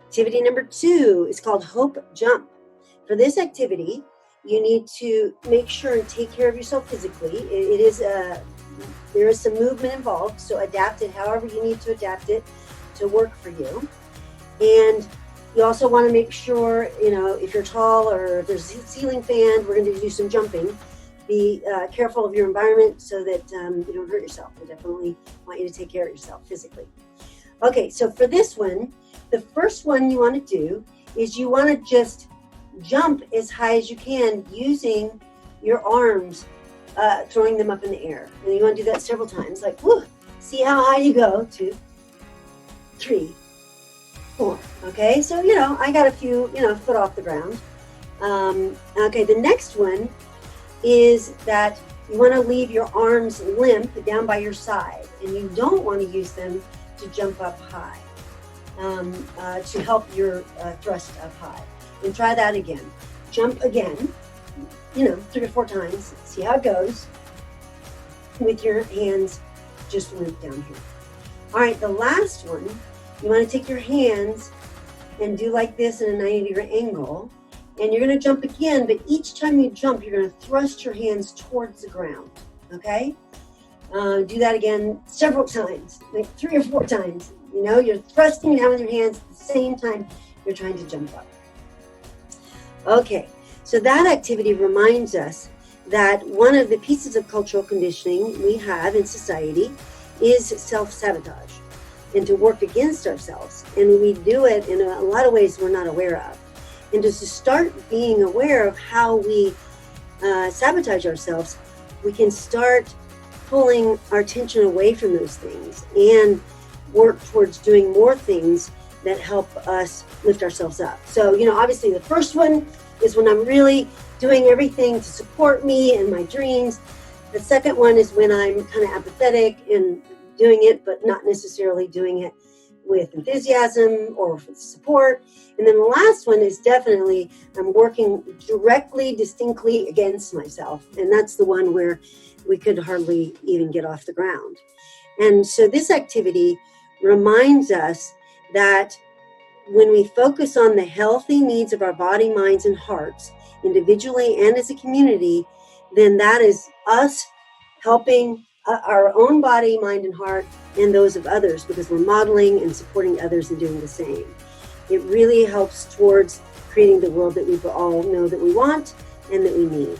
Activity number 2 is called Hope Jump. For this activity, you need to make sure and take care of yourself physically. There is some movement involved, so adapt it however you need to adapt it to work for you. And you also want to make sure, if you're tall or if there's a ceiling fan, we're going to do some jumping. Be careful of your environment so that you don't hurt yourself. We definitely want you to take care of yourself physically. Okay, so for this one, the first one you want to do is you want to just jump as high as you can using your arms, throwing them up in the air. And you want to do that several times, like, whoo, see how high you go. 2, 3, 4. Okay, so, I got a few, foot off the ground. Okay, the next one is that you want to leave your arms limp down by your side, and you don't want to use them to jump up high, to help your thrust up high. And try that again. Jump again, 3 or 4 times. See how it goes with your hands just limp down here. All right, the last one, you want to take your hands and do like this in a 90-degree angle. And you're going to jump again, but each time you jump, you're going to thrust your hands towards the ground, okay? Do that again several times, like 3 or 4 times. You're thrusting down with your hands at the same time you're trying to jump up. Okay, so that activity reminds us that one of the pieces of cultural conditioning we have in society is self-sabotage and to work against ourselves. And we do it in a lot of ways we're not aware of. And just to start being aware of how we sabotage ourselves, we can start pulling our attention away from those things and work towards doing more things that help us lift ourselves up. So, obviously the first one is when I'm really doing everything to support me and my dreams. The second one is when I'm kind of apathetic and doing it, but not necessarily doing it with enthusiasm or with support. And then the last one is definitely I'm working directly, distinctly against myself. And that's the one where we could hardly even get off the ground. And so this activity reminds us that when we focus on the healthy needs of our body, minds, and hearts, individually and as a community, then that is us helping our own body, mind, and heart, and those of others, because we're modeling and supporting others and doing the same. It really helps towards creating the world that we all know that we want and that we need.